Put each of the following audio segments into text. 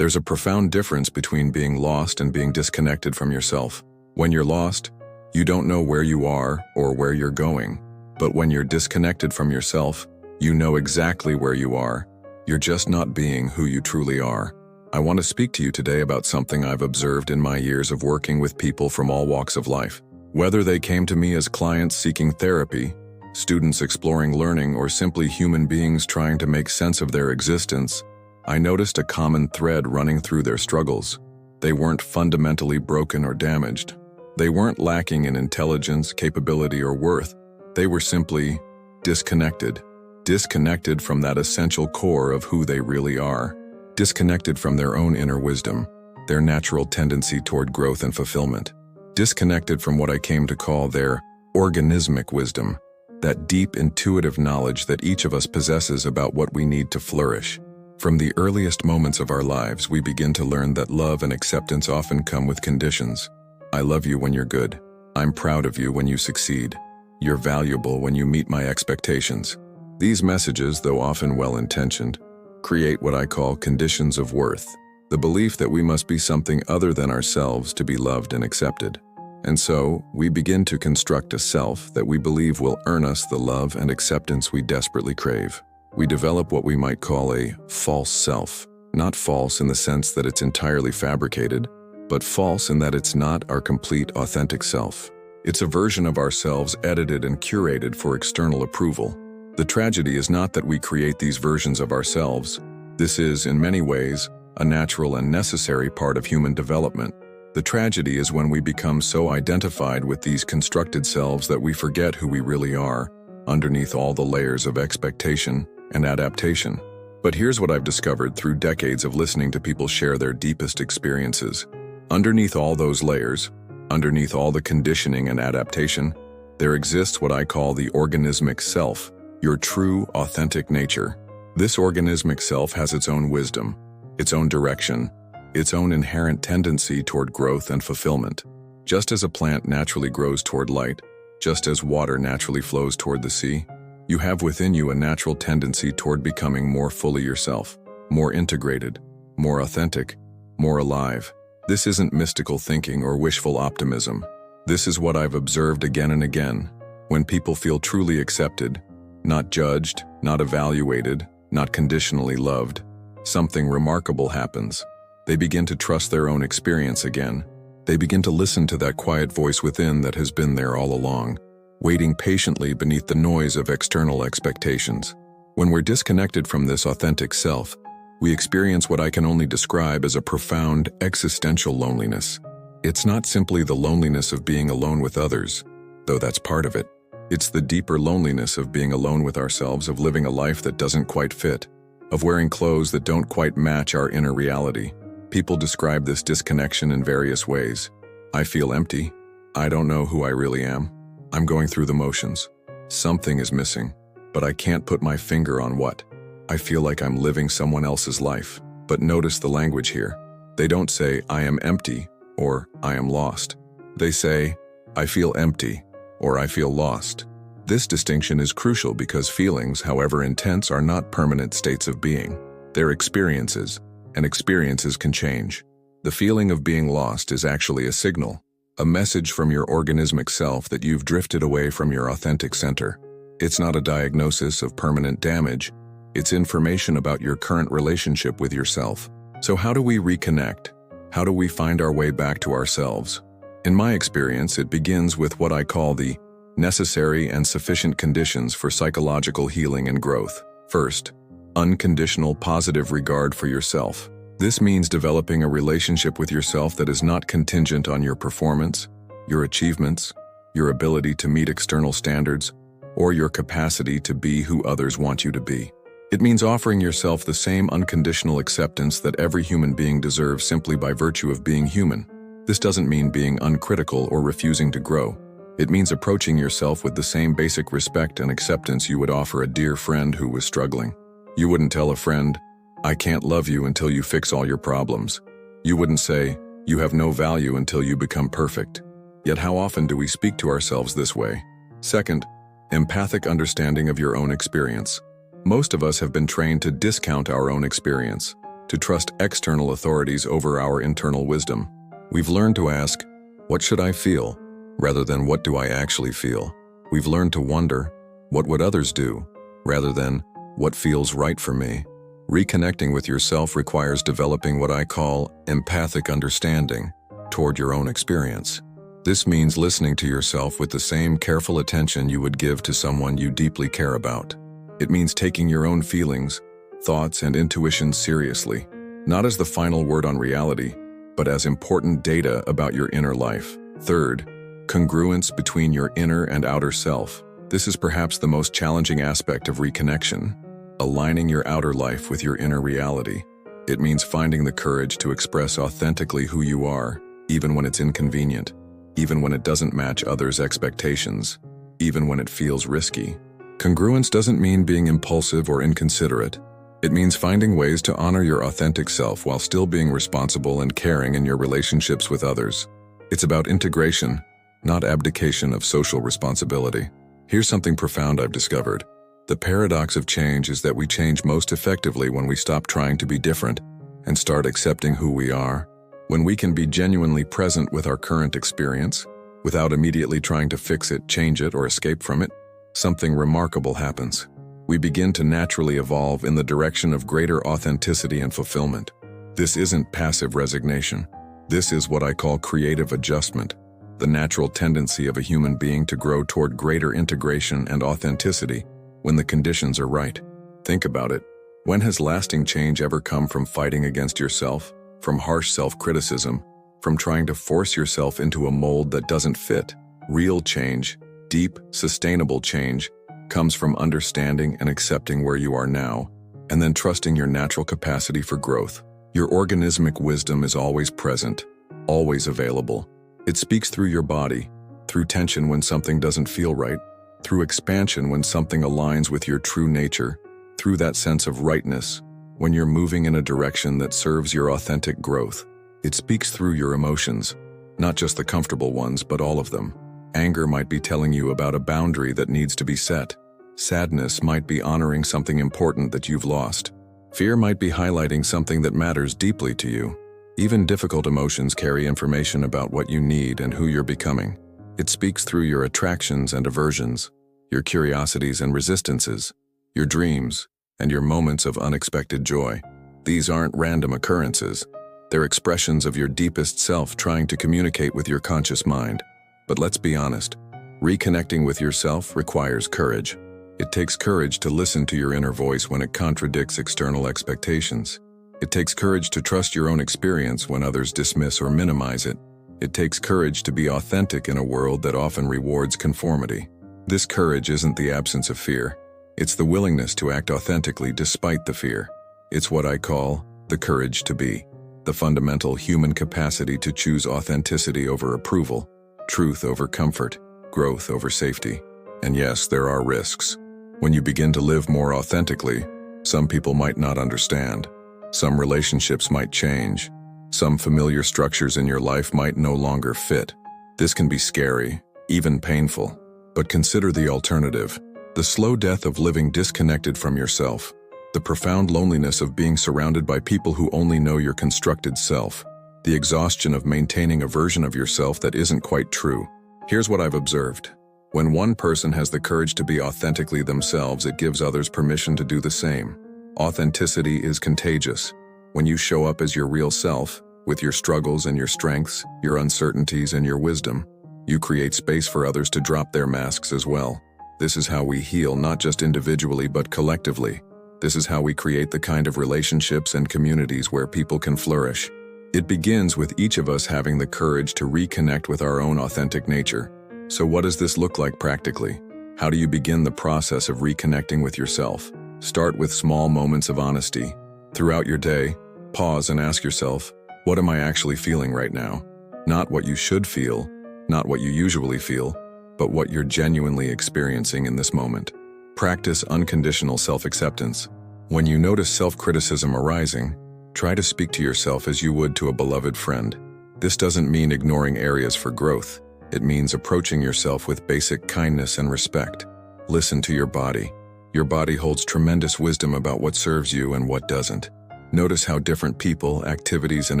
There's a profound difference between being lost and being disconnected from yourself. When you're lost, you don't know where you are or where you're going. But when you're disconnected from yourself, you know exactly where you are. You're just not being who you truly are. I want to speak to you today about something I've observed in my years of working with people from all walks of life. Whether they came to me as clients seeking therapy, students exploring learning, or simply human beings trying to make sense of their existence, I noticed a common thread running through their struggles. They weren't fundamentally broken or damaged. They weren't lacking in intelligence, capability, or worth. They were simply disconnected. Disconnected from that essential core of who they really are. Disconnected from their own inner wisdom, their natural tendency toward growth and fulfillment. Disconnected from what I came to call their organismic wisdom, that deep intuitive knowledge that each of us possesses about what we need to flourish. From the earliest moments of our lives, we begin to learn that love and acceptance often come with conditions. I love you when you're good. I'm proud of you when you succeed. You're valuable when you meet my expectations. These messages, though often well-intentioned, create what I call conditions of worth, the belief that we must be something other than ourselves to be loved and accepted. And so, we begin to construct a self that we believe will earn us the love and acceptance we desperately crave. We develop what we might call a false self. Not false in the sense that it's entirely fabricated, but false in that it's not our complete, authentic self. It's a version of ourselves edited and curated for external approval. The tragedy is not that we create these versions of ourselves. This is, in many ways, a natural and necessary part of human development. The tragedy is when we become so identified with these constructed selves that we forget who we really are, underneath all the layers of expectation and adaptation. But here's what I've discovered through decades of listening to people share their deepest experiences. Underneath all those layers, underneath all the conditioning and adaptation, there exists what I call the organismic self, your true, authentic nature. This organismic self has its own wisdom, its own direction, its own inherent tendency toward growth and fulfillment. Just as a plant naturally grows toward light, just as water naturally flows toward the sea, you have within you a natural tendency toward becoming more fully yourself, more integrated, more authentic, more alive. This isn't mystical thinking or wishful optimism. This is what I've observed again and again. When people feel truly accepted, not judged, not evaluated, not conditionally loved, something remarkable happens. They begin to trust their own experience again. They begin to listen to that quiet voice within that has been there all along, waiting patiently beneath the noise of external expectations. When we're disconnected from this authentic self, we experience what I can only describe as a profound existential loneliness. It's not simply the loneliness of being alone with others, though that's part of it. It's the deeper loneliness of being alone with ourselves, of living a life that doesn't quite fit, of wearing clothes that don't quite match our inner reality. People describe this disconnection in various ways. I feel empty. I don't know who I really am. I'm going through the motions. Something is missing, but I can't put my finger on what. I feel like I'm living someone else's life. But notice the language here. They don't say, I am empty, or I am lost. They say, I feel empty, or I feel lost. This distinction is crucial because feelings, however intense, are not permanent states of being. They're experiences, and experiences can change. The feeling of being lost is actually a signal, a message from your organismic self that you've drifted away from your authentic center. It's not a diagnosis of permanent damage. It's information about your current relationship with yourself. So how do we reconnect? How do we find our way back to ourselves? In my experience, it begins with what I call the necessary and sufficient conditions for psychological healing and growth. First, unconditional positive regard for yourself. This means developing a relationship with yourself that is not contingent on your performance, your achievements, your ability to meet external standards, or your capacity to be who others want you to be. It means offering yourself the same unconditional acceptance that every human being deserves simply by virtue of being human. This doesn't mean being uncritical or refusing to grow. It means approaching yourself with the same basic respect and acceptance you would offer a dear friend who was struggling. You wouldn't tell a friend, I can't love you until you fix all your problems. You wouldn't say, you have no value until you become perfect. Yet how often do we speak to ourselves this way? Second, empathic understanding of your own experience. Most of us have been trained to discount our own experience, to trust external authorities over our internal wisdom. We've learned to ask, "What should I feel?" rather than "What do I actually feel?" We've learned to wonder, "What would others do?" rather than "What feels right for me?" Reconnecting with yourself requires developing what I call empathic understanding toward your own experience. This means listening to yourself with the same careful attention you would give to someone you deeply care about. It means taking your own feelings, thoughts, and intuitions seriously, not as the final word on reality, but as important data about your inner life. Third, congruence between your inner and outer self. This is perhaps the most challenging aspect of reconnection, aligning your outer life with your inner reality. It means finding the courage to express authentically who you are, even when it's inconvenient, even when it doesn't match others' expectations, even when it feels risky. Congruence doesn't mean being impulsive or inconsiderate. It means finding ways to honor your authentic self while still being responsible and caring in your relationships with others. It's about integration, not abdication of social responsibility. Here's something profound I've discovered. The paradox of change is that we change most effectively when we stop trying to be different and start accepting who we are. When we can be genuinely present with our current experience, without immediately trying to fix it, change it, or escape from it, something remarkable happens. We begin to naturally evolve in the direction of greater authenticity and fulfillment. This isn't passive resignation. This is what I call creative adjustment, the natural tendency of a human being to grow toward greater integration and authenticity when the conditions are right. Think about it. When has lasting change ever come from fighting against yourself, from harsh self-criticism, from trying to force yourself into a mold that doesn't fit? Real change, deep, sustainable change, comes from understanding and accepting where you are now, and then trusting your natural capacity for growth. Your organismic wisdom is always present, always available. It speaks through your body, through tension when something doesn't feel right, through expansion when something aligns with your true nature, through that sense of rightness when you're moving in a direction that serves your authentic growth. It speaks through your emotions, not just the comfortable ones, but all of them. Anger might be telling you about a boundary that needs to be set. Sadness might be honoring something important that you've lost. Fear might be highlighting something that matters deeply to you. Even difficult emotions carry information about what you need and who you're becoming. It speaks through your attractions and aversions, your curiosities and resistances, your dreams, and your moments of unexpected joy. These aren't random occurrences. They're expressions of your deepest self trying to communicate with your conscious mind. But let's be honest, reconnecting with yourself requires courage. It takes courage to listen to your inner voice when it contradicts external expectations. It takes courage to trust your own experience when others dismiss or minimize it. It takes courage to be authentic in a world that often rewards conformity. This courage isn't the absence of fear. It's the willingness to act authentically despite the fear. It's what I call the courage to be, the fundamental human capacity to choose authenticity over approval, truth over comfort, growth over safety. And yes, there are risks. When you begin to live more authentically, some people might not understand. Some relationships might change. Some familiar structures in your life might no longer fit. This can be scary, even painful. But consider the alternative. The slow death of living disconnected from yourself. The profound loneliness of being surrounded by people who only know your constructed self. The exhaustion of maintaining a version of yourself that isn't quite true. Here's what I've observed. When one person has the courage to be authentically themselves, it gives others permission to do the same. Authenticity is contagious. When you show up as your real self, with your struggles and your strengths, your uncertainties and your wisdom, you create space for others to drop their masks as well. This is how we heal, not just individually but collectively. This is how we create the kind of relationships and communities where people can flourish. It begins with each of us having the courage to reconnect with our own authentic nature. So what does this look like practically? How do you begin the process of reconnecting with yourself? Start with small moments of honesty. Throughout your day, pause and ask yourself, what am I actually feeling right now? Not what you should feel, not what you usually feel, but what you're genuinely experiencing in this moment. Practice unconditional self-acceptance. When you notice self-criticism arising, try to speak to yourself as you would to a beloved friend. This doesn't mean ignoring areas for growth. It means approaching yourself with basic kindness and respect. Listen to your body. Your body holds tremendous wisdom about what serves you and what doesn't. Notice how different people, activities, and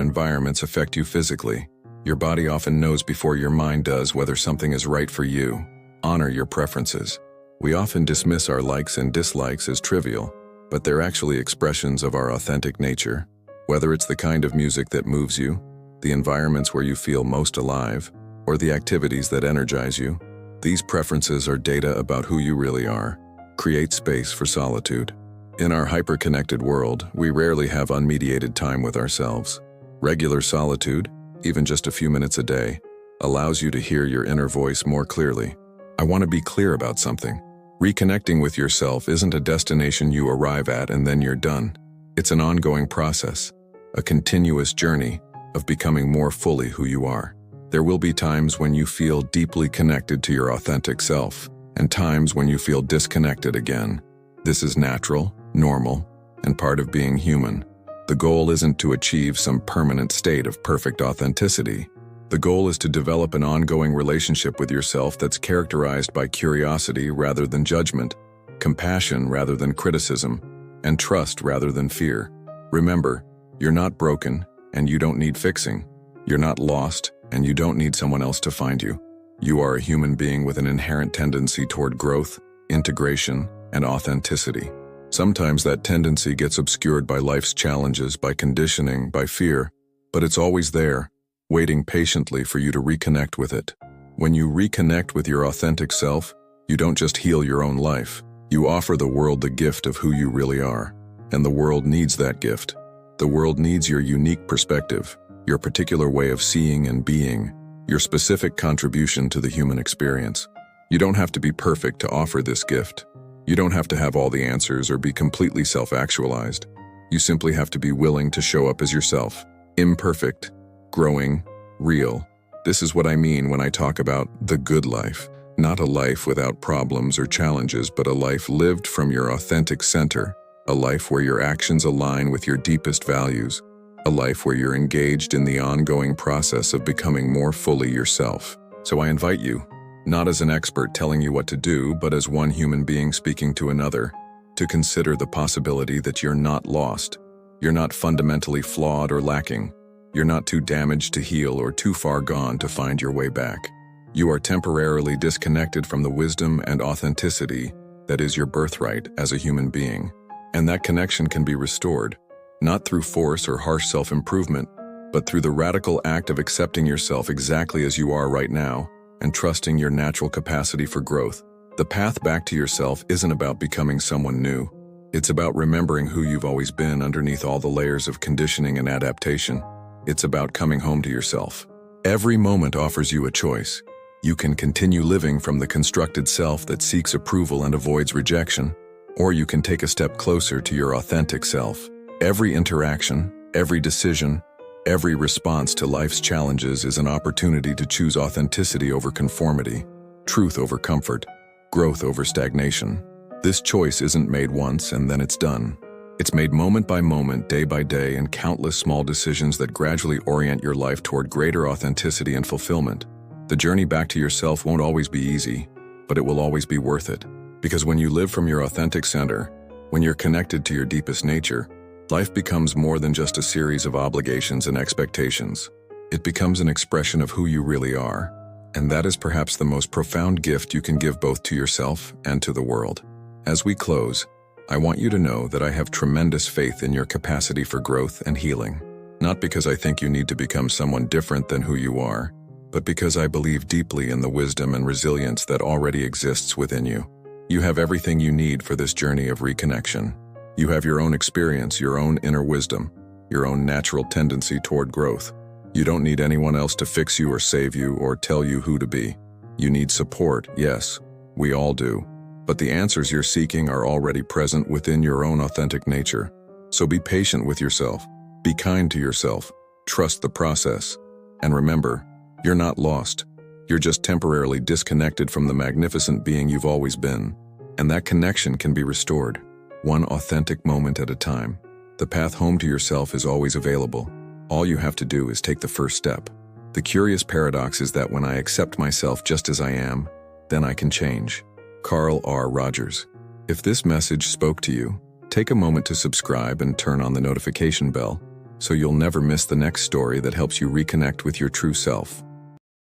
environments affect you physically. Your body often knows before your mind does whether something is right for you. Honor your preferences. We often dismiss our likes and dislikes as trivial, but they're actually expressions of our authentic nature. Whether it's the kind of music that moves you, the environments where you feel most alive, or the activities that energize you, these preferences are data about who you really are. Create space for solitude. In our hyper-connected world, we rarely have unmediated time with ourselves. Regular solitude, even just a few minutes a day, allows you to hear your inner voice more clearly. I want to be clear about something. Reconnecting with yourself isn't a destination you arrive at and then you're done. It's an ongoing process, a continuous journey of becoming more fully who you are. There will be times when you feel deeply connected to your authentic self, and times when you feel disconnected again. This is natural, normal, and part of being human. The goal isn't to achieve some permanent state of perfect authenticity. The goal is to develop an ongoing relationship with yourself that's characterized by curiosity rather than judgment, compassion rather than criticism, and trust rather than fear. Remember, you're not broken, and you don't need fixing. You're not lost, and you don't need someone else to find you. You are a human being with an inherent tendency toward growth, integration, and authenticity. Sometimes that tendency gets obscured by life's challenges, by conditioning, by fear, but it's always there, waiting patiently for you to reconnect with it. When you reconnect with your authentic self, you don't just heal your own life. You offer the world the gift of who you really are. And the world needs that gift. The world needs your unique perspective, your particular way of seeing and being, your specific contribution to the human experience. You don't have to be perfect to offer this gift. You don't have to have all the answers or be completely self-actualized. You simply have to be willing to show up as yourself, imperfect, growing, real. This is what I mean when I talk about the good life. Not a life without problems or challenges, but a life lived from your authentic center. A life where your actions align with your deepest values. A life where you're engaged in the ongoing process of becoming more fully yourself. So I invite you, not as an expert telling you what to do, but as one human being speaking to another, to consider the possibility that you're not lost. You're not fundamentally flawed or lacking. You're not too damaged to heal or too far gone to find your way back. You are temporarily disconnected from the wisdom and authenticity that is your birthright as a human being. And that connection can be restored, not through force or harsh self-improvement, but through the radical act of accepting yourself exactly as you are right now and trusting your natural capacity for growth. The path back to yourself isn't about becoming someone new. It's about remembering who you've always been underneath all the layers of conditioning and adaptation. It's about coming home to yourself. Every moment offers you a choice. You can continue living from the constructed self that seeks approval and avoids rejection, or you can take a step closer to your authentic self. Every interaction, every decision, every response to life's challenges is an opportunity to choose authenticity over conformity, truth over comfort, growth over stagnation. This choice isn't made once and then it's done. It's made moment by moment, day by day, in countless small decisions that gradually orient your life toward greater authenticity and fulfillment. The journey back to yourself won't always be easy, but it will always be worth it. Because when you live from your authentic center, when you're connected to your deepest nature, life becomes more than just a series of obligations and expectations. It becomes an expression of who you really are, and that is perhaps the most profound gift you can give both to yourself and to the world. As we close, I want you to know that I have tremendous faith in your capacity for growth and healing. Not because I think you need to become someone different than who you are, but because I believe deeply in the wisdom and resilience that already exists within you. You have everything you need for this journey of reconnection. You have your own experience, your own inner wisdom, your own natural tendency toward growth. You don't need anyone else to fix you or save you or tell you who to be. You need support, yes, we all do. But the answers you're seeking are already present within your own authentic nature. So be patient with yourself. Be kind to yourself. Trust the process. And remember, you're not lost. You're just temporarily disconnected from the magnificent being you've always been. And that connection can be restored, one authentic moment at a time. The path home to yourself is always available. All you have to do is take the first step. The curious paradox is that when I accept myself just as I am, then I can change. Carl R. Rogers. If this message spoke to you, Take a moment to subscribe and turn on the notification bell so you'll never miss the next story that helps you reconnect with your true self.